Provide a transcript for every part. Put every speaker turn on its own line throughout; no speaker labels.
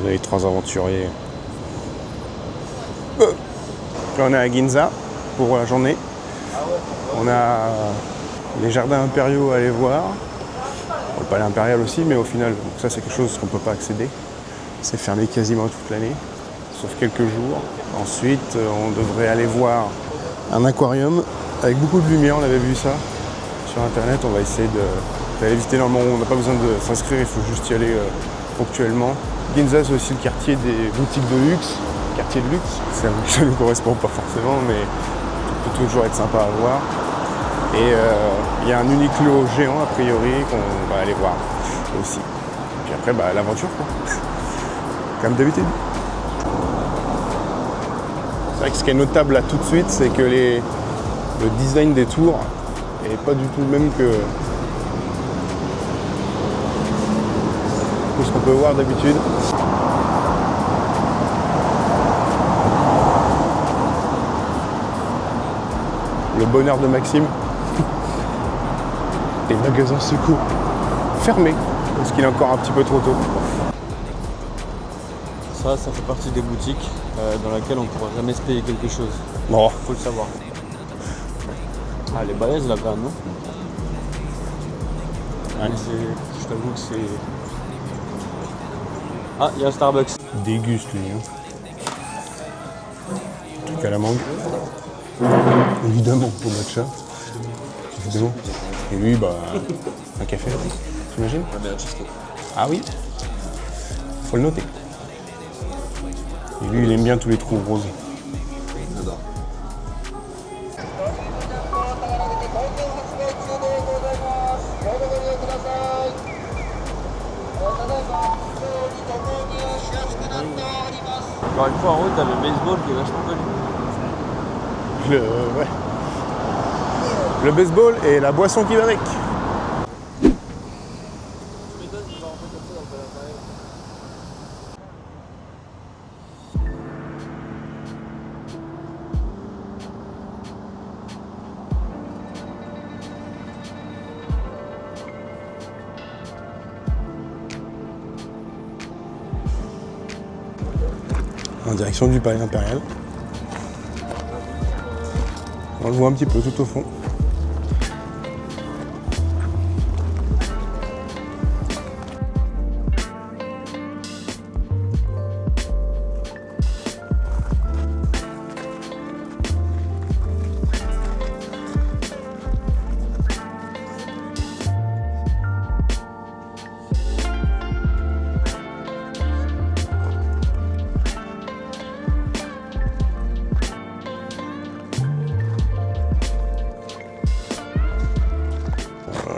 les 3 aventuriers. Là, on est à Ginza pour la journée. On a les jardins impériaux à aller voir. Le palais impérial aussi, mais au final, ça c'est quelque chose qu'on ne peut pas accéder. C'est fermé quasiment toute l'année, sauf quelques jours. Ensuite, on devrait aller voir un aquarium avec beaucoup de lumière. On avait vu ça sur internet. On va essayer d'aller visiter. Normalement, on n'a pas besoin de s'inscrire, il faut juste y aller ponctuellement. Ginza, c'est aussi le quartier des boutiques de luxe. Quartier de luxe, ça ne nous correspond pas forcément, mais ça peut toujours être sympa à voir. Et il y a un Uniqlo géant a priori qu'on va aller voir aussi. Puis après, l'aventure quoi. Comme d'habitude. C'est vrai que ce qui est notable là tout de suite, c'est que le design des tours est pas du tout le même que ce qu'on peut voir d'habitude. Le bonheur de Maxime. Les magasins secours fermés parce qu'il est encore un petit peu trop tôt.
Ça fait partie des boutiques dans lesquelles on ne pourra jamais se payer quelque chose.
Bon.
Faut le savoir. Ah, les balaises là quand même, non? Ouais. Je t'avoue que c'est... Ah, il y a un Starbucks.
Déguste lui. Truc à la mangue. Évidemment, au matcha. Évidemment. Et lui, un café, t'imagines? Ah oui. Faut le noter. Et lui, il aime bien tous les trous roses.
J'adore. Encore une fois, en route, t'as le baseball qui est vachement connu.
Ouais. Le baseball et la boisson qui va avec. En direction du palais impérial. On le voit un petit peu tout au fond.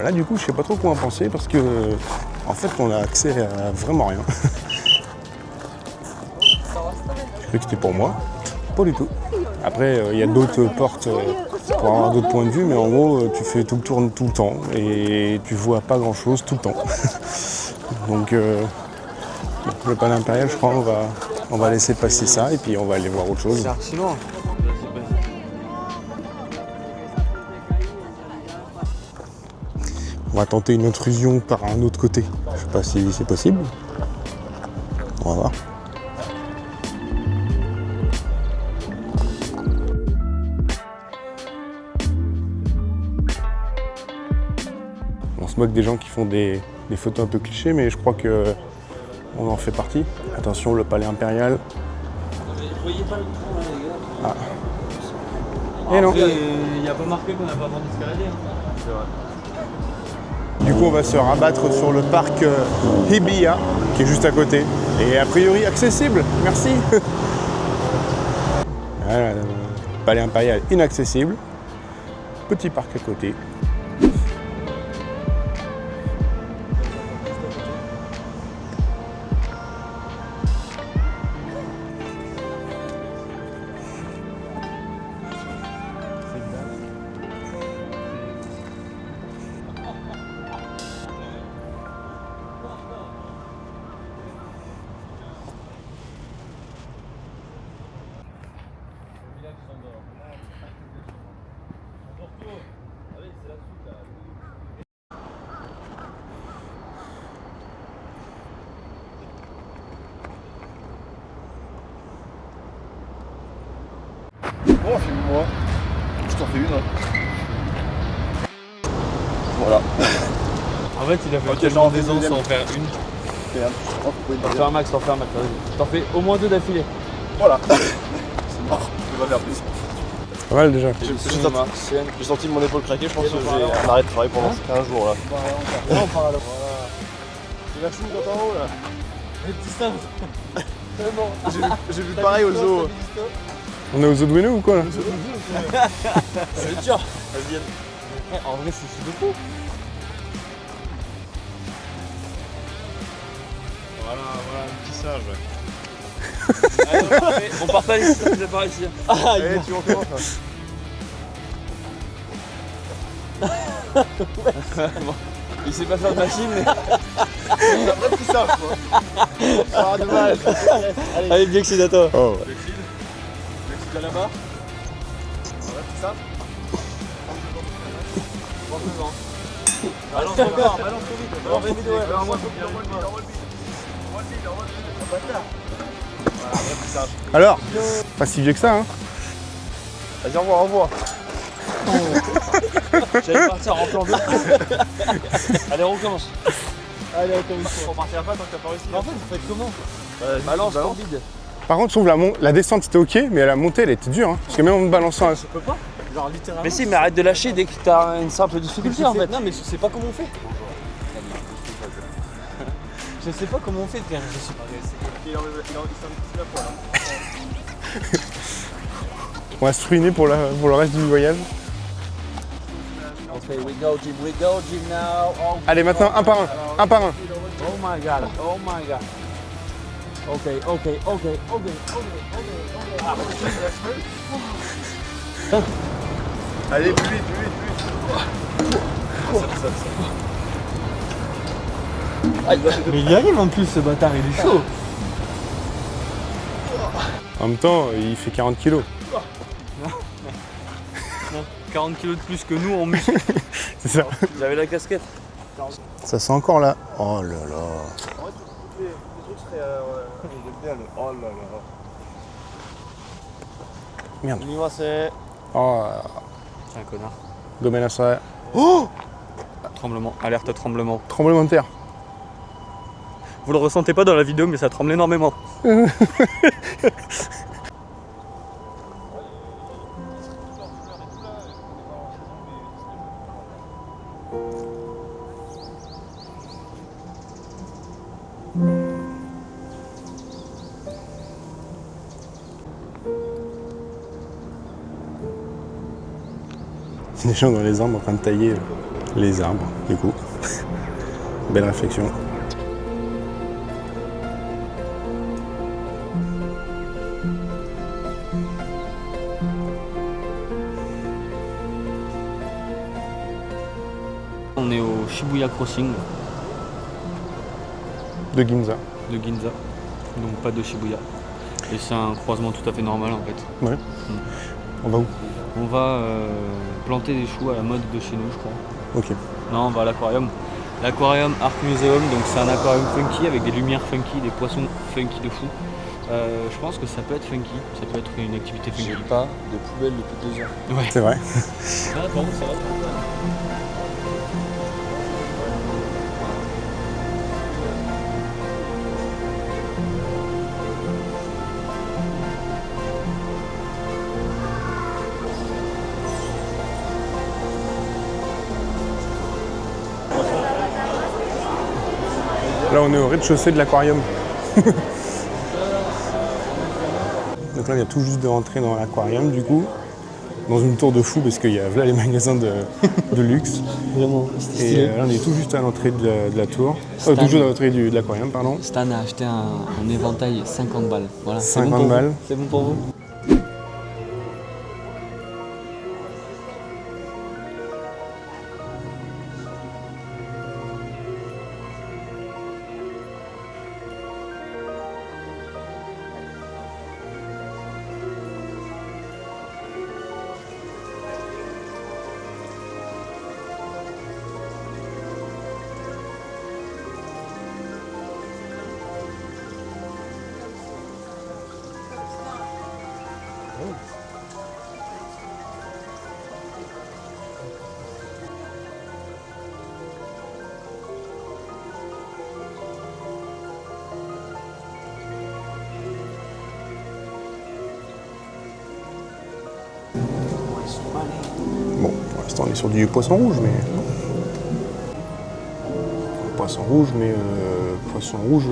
Là du coup je sais pas trop quoi en penser parce que en fait on a accès à vraiment rien. Je croyais que c'était pour moi, pas du tout. Après il y a d'autres portes pour avoir d'autres points de vue, mais en gros tu fais tout le tour tout le temps et tu vois pas grand chose tout le temps. Donc le palais impérial je crois on va laisser passer ça et puis on va aller voir autre chose.
C'est archi loin.
On va tenter une intrusion par un autre côté. Je sais pas si c'est possible. On va voir. On se moque des gens qui font des photos un peu clichés, mais je crois que on en fait partie. Attention, le palais impérial.
Vous voyez pas le trou là, les gars?
Ah. Et non.
Il n'y a pas marqué qu'on n'a pas vendu d'escalade. C'est vrai.
Du coup, on va se rabattre sur le parc Hibiya, qui est juste à côté. Et a priori accessible, merci. Voilà, palais impérial inaccessible. Petit parc à côté.
bon, filme-moi. Je t'en fais une. Hein. Voilà.
En fait, il a fait
Ok,
tellement
j'en
des
fais
ans
deuxième.
sans faire une.
Merde. Oh, faut
T'en fais un max, vas-y. T'en fais au moins 2 d'affilée.
Voilà. C'est mort. Je vais pas faire plus.
Pas mal déjà.
J'ai senti mon épaule craquer, je pense que j'ai un arrêt de travail pendant 15 jours là.
Non, par là.
J'ai la chou quand en haut là.
Les petits singes.
J'ai vu pareil au zoo.
On est aux Oudoueno ou quoi là?
C'est dur. Vas-y. En vrai, c'est de fou.
Voilà, un petit singe.
Allez, on part pas ici, c'est par ici.
Allez, tu recommences.
Il sait pas faire de machine, mais.
C'est un vrai petit singe quoi. Ah, dommage.
Allez, bien que c'est à toi.
Oh.
Tu es là-bas. Un vrai petit singe.
Balance encore, balance trop vite. Balance trop vite, ouais.
Voilà, un vrai petit singe.
Alors, pas si vieux que ça, hein.
Vas-y, au revoir.
J'allais partir en plan 2. Allez, on recommence. Allez, on commence.
On partira pas tant que t'as pas réussi.
En fait, vous faites comment? Balance trop vite.
Par contre, je trouve la descente était ok, mais la montée elle était dure. Hein. Parce que même en me balançant.
Je peux pas.
Genre littéralement.
Mais si, mais arrête de lâcher dès que t'as une simple difficulté en fait.
Non, mais je sais pas comment on fait.
Je sais pas comment on fait, frère. Je suis pas.
Il s'en est la poêle.
On va se ruiner pour le reste du voyage.
Ok, we go gym now. Oh,
Allez, maintenant, un par un. Un par un.
oh my god, oh my god. Ok.
Allez, plus vite.
Mais il y arrive en plus ce bâtard, il est chaud.
En même temps, il fait 40 kilos.
40 kilos de plus que nous en muscle.
C'est ça.
J'avais la casquette.
Ça sent encore là. Oh là là.
En vrai, les trucs seraient. J'aime bien le. Oh là là.
Merde.
Dis-moi, c'est.
Oh,
C'est un connard.
domaine à ça.
Tremblement, alerte tremblement.
Tremblement de terre.
Vous le ressentez pas dans la vidéo, mais ça tremble énormément.
Des gens dans les arbres en train de tailler les arbres, du coup. Belle réflexion.
On est au Shibuya Crossing
De Ginza.
de Ginza, donc pas de Shibuya. Et c'est un croisement tout à fait normal en fait.
Ouais. On va où?
On va planter des choux à la mode de chez nous, je crois.
Ok.
Non, on va à l'aquarium. L'aquarium Art Museum, donc c'est un aquarium funky avec des lumières funky, des poissons funky de fou. Je pense que ça peut être funky, ça peut être une activité funky.
J'ai pas de poubelle depuis 2 ans.
Ouais.
C'est vrai.
Ah, par contre, ça va.
Là, on est au rez-de-chaussée de l'aquarium. Donc là, on vient tout juste de rentrer dans l'aquarium, du coup, dans une tour de fou, parce qu'il y a là les magasins de luxe.
Vraiment,
Et là, on est tout juste à l'entrée de la tour. Tout juste à l'entrée de l'aquarium, pardon.
Stan a acheté un éventail 50 balles. Voilà.
50 balles.
C'est bon pour vous?
l'instant, on est sur du poisson rouge, mais... Poisson rouge, mais poisson rouge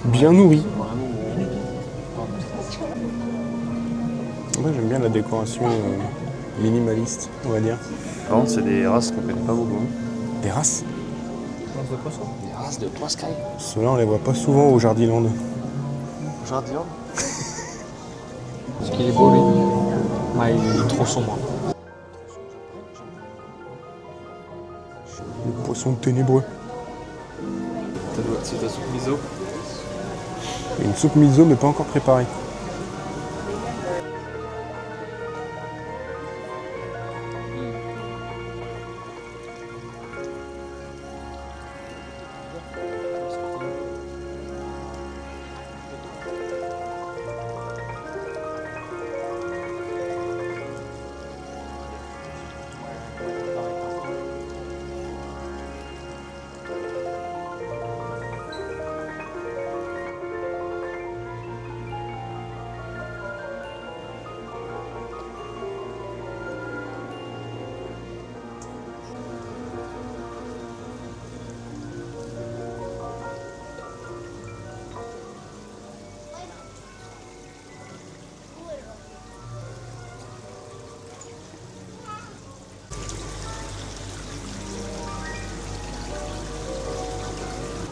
bien nourri. Moi, j'aime bien la décoration minimaliste, on va dire.
Par contre, c'est des races qu'on connaît pas beaucoup.
Des races.
Des races de poiscaille.
Ceux-là, on les voit pas souvent au Jardiland.
Jardiland.
Est-ce qu'il est beau lui? Ouais, il est trop sombre.
Le poisson ténébreux.
C'est ta soupe miso.
Une soupe miso, mais pas encore préparée.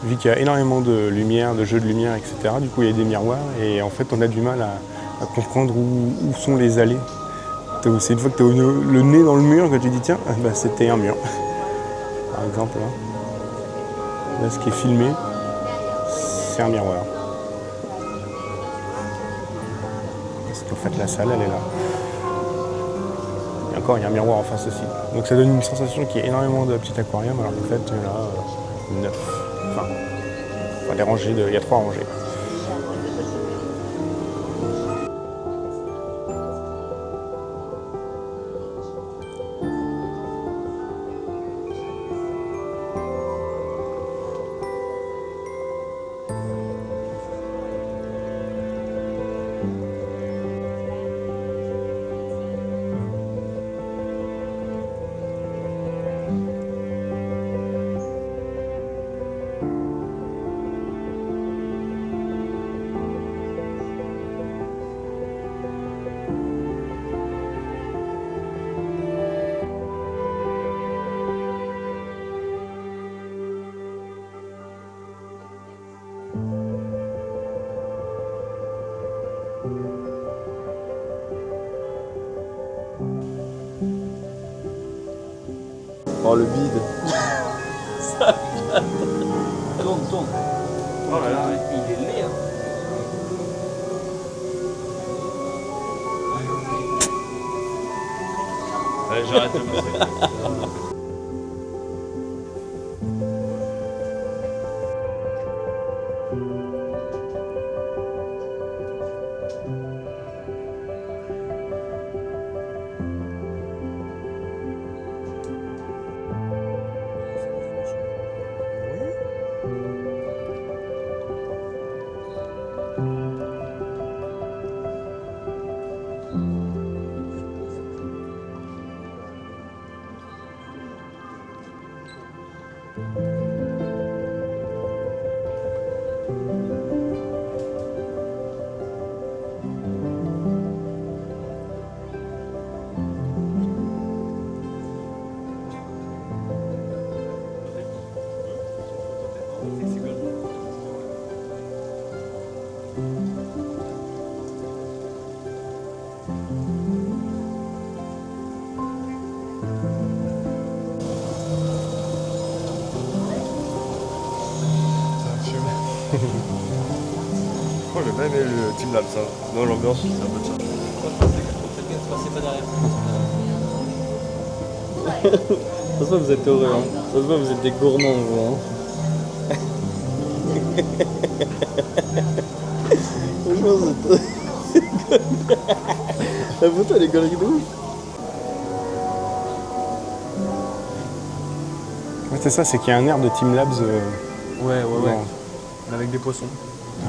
Vu qu'il y a énormément de lumière, de jeux de lumière, etc., du coup il y a des miroirs et en fait on a du mal à comprendre où sont les allées. C'est une fois que tu as le nez dans le mur que tu dis tiens, bah, c'était un mur. Par exemple, là ce qui est filmé, c'est un miroir. Parce qu'en fait la salle elle est là. Et encore il y a un miroir en face aussi. Donc ça donne une sensation qu'il y a énormément de petits aquariums alors qu'en fait il y en a 9. Enfin, les rangées il y a 3 rangées.
Oh le bide.
Tourne. Oh là là, il est laid. Hein.
Allez, j'arrête de bosser. Oh, j'ai même aimé le Team Lab, ça. Non, l'ambiance, c'est un peu de ça.
Ça se voit, vous êtes heureux, hein. Ça se voit, vous êtes des gourmands, vous, hein. Franchement, c'est... La photo, elle est galerie de ouf.
Ouais, c'est ça, c'est qu'il y a un air de Team Labs.
Ouais.
Dans-
Avec des poissons.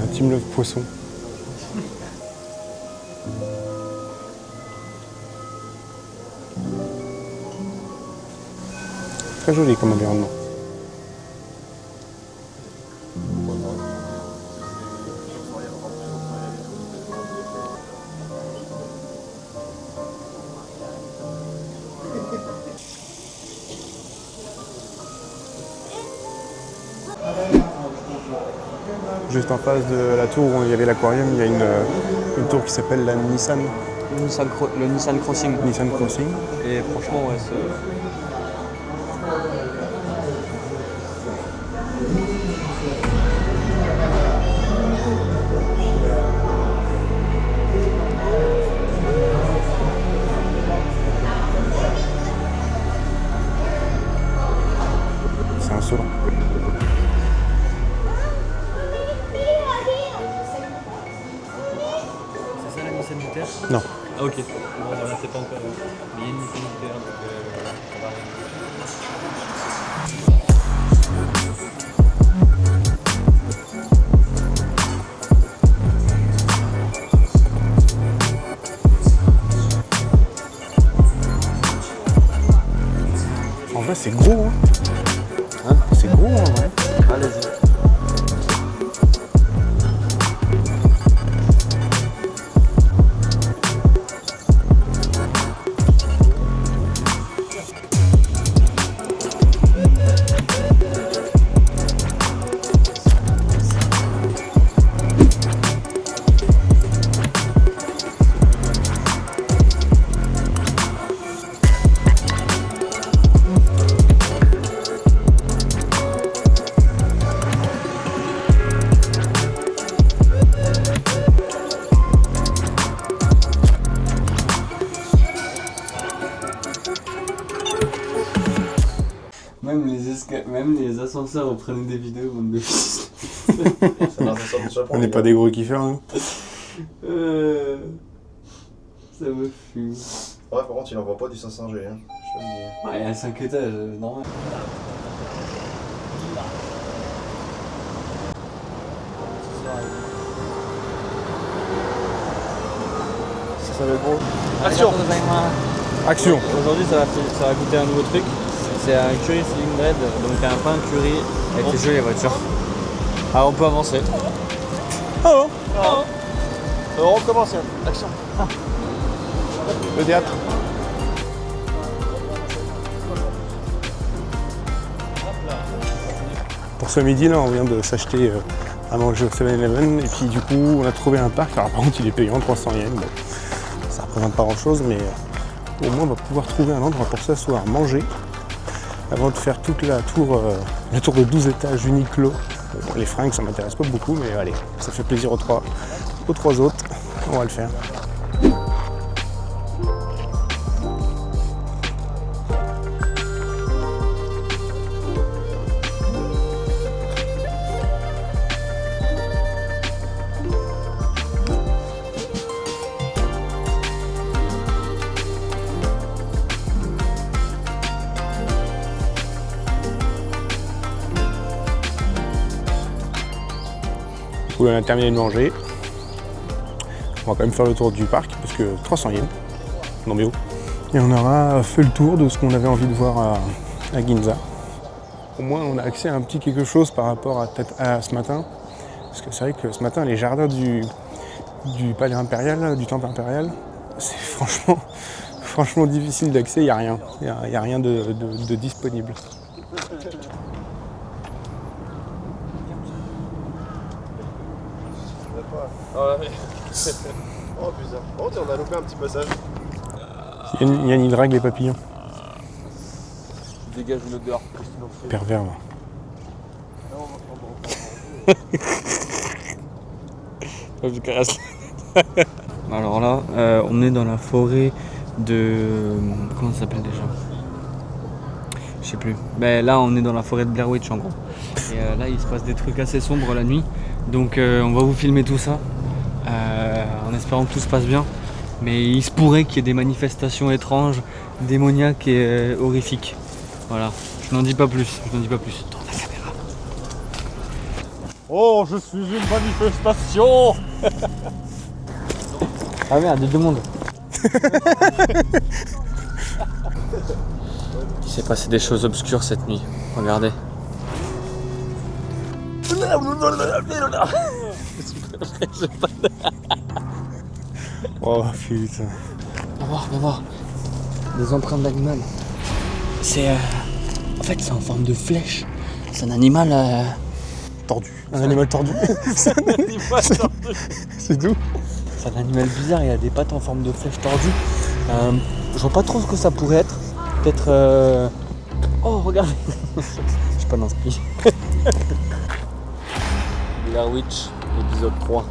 Un Team Love Poisson. Très joli comme environnement. Juste en face de la tour où il y avait l'aquarium, il y a une tour qui s'appelle la Nissan.
Le Nissan Crossing.
Nissan Crossing.
Et franchement, ouais,
c'est insolent.
c'est ça la Nissan Jupiter?
Non.
Ah ok. Bon, voilà, c'est pas encore. Mais il y a une Nissan Jupiter, donc ça va rien.
En vrai, c'est gros, hein. C'est gros, en vrai.
Allez-y. Même les ascenseurs on prenait des vidéos, bande de fils.
On n'est pas des gros kiffeurs, nous.
Ça me fume.
Ouais, par contre, il n'envoie pas du 500G, hein. Je te le dis.
Ouais, il y a 5 étages, normal.
Ça va être beau. Action.
Action.
Aujourd'hui, ça va goûter un nouveau truc. C'est un curry feeling bread, donc un pain curry avec les jeux et les voitures. Alors on peut avancer.
Oh.
Alors, on commence, action.
Le théâtre. Pour ce midi-là, on vient de s'acheter à manger au 7-Eleven et puis du coup, on a trouvé un parc. Alors par contre, il est payant 300 yens. Bon, ça représente pas grand-chose, mais au moins, on va pouvoir trouver un endroit pour s'asseoir, manger, avant de faire toute la tour, le tour de 12 étages Uniqlo. Bon, les fringues, ça m'intéresse pas beaucoup, mais allez, ça fait plaisir aux trois autres. On va le faire. Du coup, on a terminé de manger. On va quand même faire le tour du parc parce que 300 yens, non mais où. Et on aura fait le tour de ce qu'on avait envie de voir à Ginza. Au moins, on a accès à un petit quelque chose par rapport à ce matin. Parce que c'est vrai que ce matin, les jardins du palais impérial, du temple impérial, c'est franchement difficile d'accès, il n'y a rien. Il n'y a rien de disponible.
Oh putain. Oh, on a loupé un petit passage.
Yann, il drague les papillons.
Dégage une odeur.
Pervers, là.
Alors là, on est dans la forêt de... Comment ça s'appelle déjà? Je sais plus. Ben là, on est dans la forêt de Blair Witch en gros. Et là, il se passe des trucs assez sombres la nuit. Donc on va vous filmer tout ça. En espérant que tout se passe bien. Mais il se pourrait qu'il y ait des manifestations étranges, démoniaques et horrifiques. Voilà. Je n'en dis pas plus. Tourne la caméra.
Oh, je suis une manifestation.
Ah merde, il y a deux mondes. s'est passé des choses obscures cette nuit. Regardez.
Oh putain.
On va voir. Des empreintes d'animal. C'est en fait c'est en forme de flèche. C'est un animal
Tordu. Un animal tordu.
c'est un animal tordu.
C'est tout.
C'est un animal bizarre, il a des pattes en forme de flèche tordue. Je vois pas trop ce que ça pourrait être. Peut-être Oh regardez. Je suis pas d'inspi. Blair Witch, épisode 3.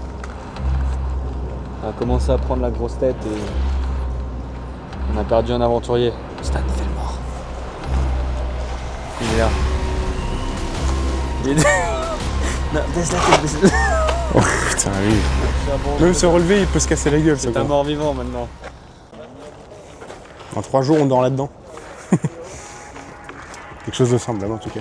On a commencé à prendre la grosse tête et on a perdu un aventurier. Stan Fillmore. Il est là. Il est... Non, baisse la tête.
Oh putain, oui. Même se relever, il peut se casser la gueule.
C'est un mort vivant maintenant.
En 3 jours, on dort là-dedans. Quelque chose de semblable en tout cas.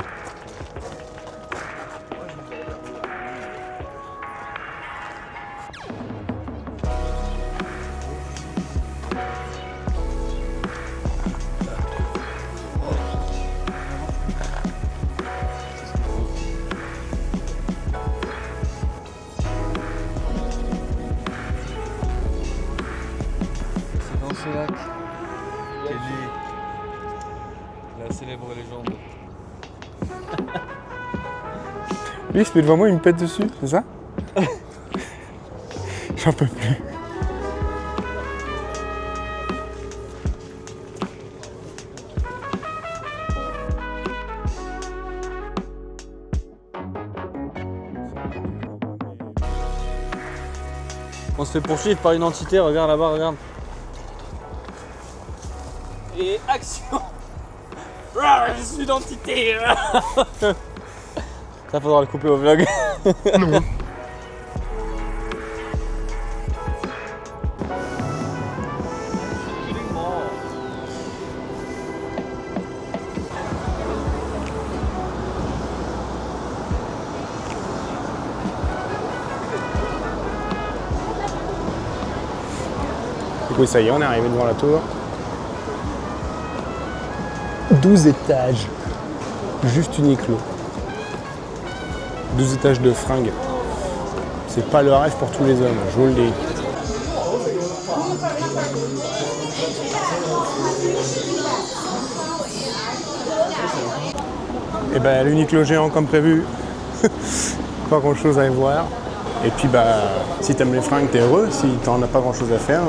Dans ce lac qu'est née la célèbre légende.
Lui, il se met devant moi, il me pète dessus, c'est ça? J'en peux plus.
On se fait poursuivre par une entité, regarde là-bas, regarde. Et action. Je suis l'entité. Ça faudra le couper au vlog.
Non. Du coup, ça y est, on est arrivé devant la tour. 12 étages. Juste Uniqlo. 12 étages de fringues. C'est pas le rêve pour tous les hommes, je vous le dis. Et ben l'Uniqlo géant comme prévu. Pas grand chose à y voir. Et puis bah si t'aimes les fringues, t'es heureux. Si t'en as pas grand chose à faire,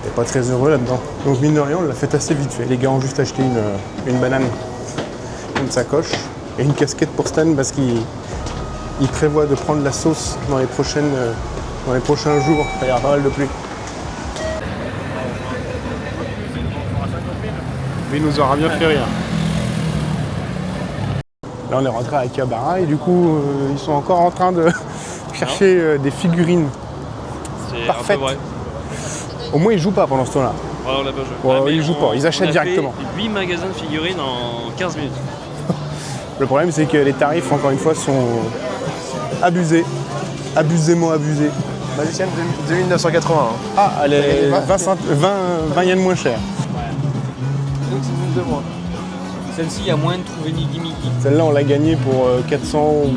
t'es pas très heureux là-dedans. Donc mine de rien, on l'a fait assez vite fait. Les gars ont juste acheté une banane, une sacoche et une casquette pour Stan parce qu'il prévoit de prendre la sauce dans les prochains jours. Il y aura pas mal de pluie. Mais il nous aura bien fait rire. Là on est rentré à Akihabara et du coup ils sont encore en train de chercher des figurines parfaites. Au moins ils jouent pas pendant ce temps-là.
Ouais, on l'a pas joué.
Ouais, ils jouent pas, ils achètent directement.
8 magasins de figurines en 15 minutes.
Le problème c'est que les tarifs encore une fois sont abusés. Abusément abusés.
Magicienne 2980. Hein.
Ah, elle est 20 yens moins cher.
Donc c'est une de moins.
Celle-ci, il y a moyen de trouver Migi Migi.
Celle-là on l'a gagnée pour 400 ou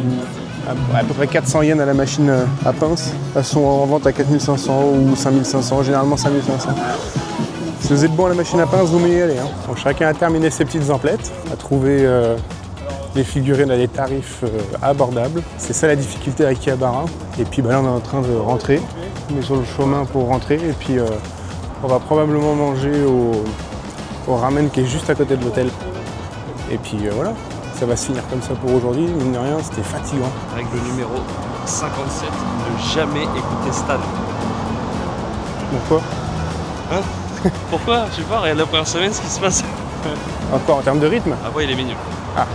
à peu près 400 yens à la machine à pince. Elles sont en vente à 4500 ou 5500, généralement 5500. Si vous êtes bon à la machine à pince, vous mettez y aller. Hein. Donc, chacun a terminé ses petites emplettes, a trouvé des figurines à des tarifs abordables. C'est ça la difficulté à Akihabara. Et puis bah, là on est en train de rentrer. On est sur le chemin pour rentrer et puis on va probablement manger au ramen qui est juste à côté de l'hôtel. Et puis voilà, ça va se finir comme ça pour aujourd'hui. Mine de rien, c'était fatigant.
Règle numéro 57, ne jamais écouter Stan.
Pourquoi?
Hein? Pourquoi? Je sais pas, regarde la première semaine ce qui se passe.
Encore en termes de rythme?
Ah ouais, il est mignon.
Ah.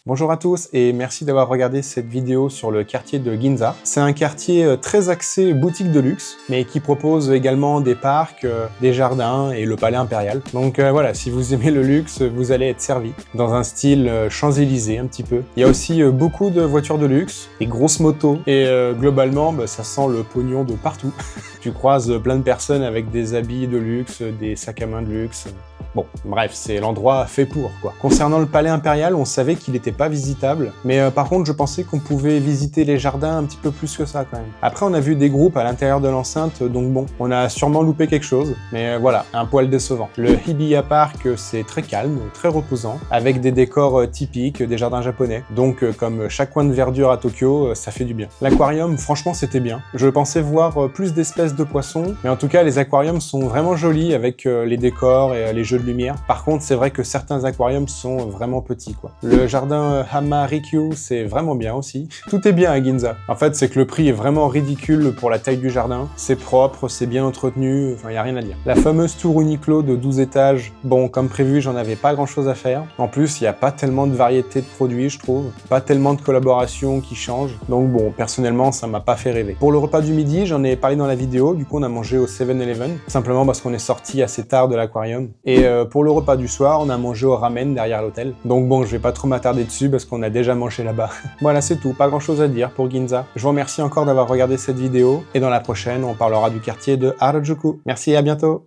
Bonjour à tous et merci d'avoir regardé cette vidéo sur le quartier de Ginza. C'est un quartier très axé boutique de luxe, mais qui propose également des parcs, des jardins et le palais impérial. Donc voilà, si vous aimez le luxe, vous allez être servi dans un style Champs-Élysées un petit peu. Il y a aussi beaucoup de voitures de luxe, des grosses motos et globalement, ça sent le pognon de partout. Tu croises plein de personnes avec des habits de luxe, des sacs à main de luxe. Bon, bref, c'est l'endroit fait pour, quoi. Concernant le palais impérial, on savait qu'il n'était pas visitable, mais par contre, je pensais qu'on pouvait visiter les jardins un petit peu plus que ça, quand même. Après, on a vu des groupes à l'intérieur de l'enceinte, donc bon, on a sûrement loupé quelque chose, mais voilà, un poil décevant. Le Hibiya Park, c'est très calme, très reposant, avec des décors typiques des jardins japonais. Donc, comme chaque coin de verdure à Tokyo, ça fait du bien. L'aquarium, franchement, c'était bien. Je pensais voir plus d'espèces de poissons, mais en tout cas, les aquariums sont vraiment jolis avec les décors et les jeux de lumière. Par contre, c'est vrai que certains aquariums sont vraiment petits, quoi. Le jardin Hama Rikyu, c'est vraiment bien aussi. Tout est bien à Ginza. En fait, c'est que le prix est vraiment ridicule pour la taille du jardin. C'est propre, c'est bien entretenu, enfin, il n'y a rien à dire. La fameuse tour Uniqlo de 12 étages, bon, comme prévu, j'en avais pas grand chose à faire. En plus, il n'y a pas tellement de variété de produits, je trouve. Pas tellement de collaborations qui changent. Donc bon, personnellement, ça m'a pas fait rêver. Pour le repas du midi, j'en ai parlé dans la vidéo. Du coup, on a mangé au 7-Eleven, simplement parce qu'on est sorti assez tard de l'aquarium. Et pour le repas du soir, on a mangé au ramen derrière l'hôtel. Donc bon, je vais pas trop m'attarder dessus parce qu'on a déjà mangé là-bas. Voilà, c'est tout, pas grand chose à dire pour Ginza. Je vous remercie encore d'avoir regardé cette vidéo et dans la prochaine, on parlera du quartier de Harajuku. Merci et à bientôt.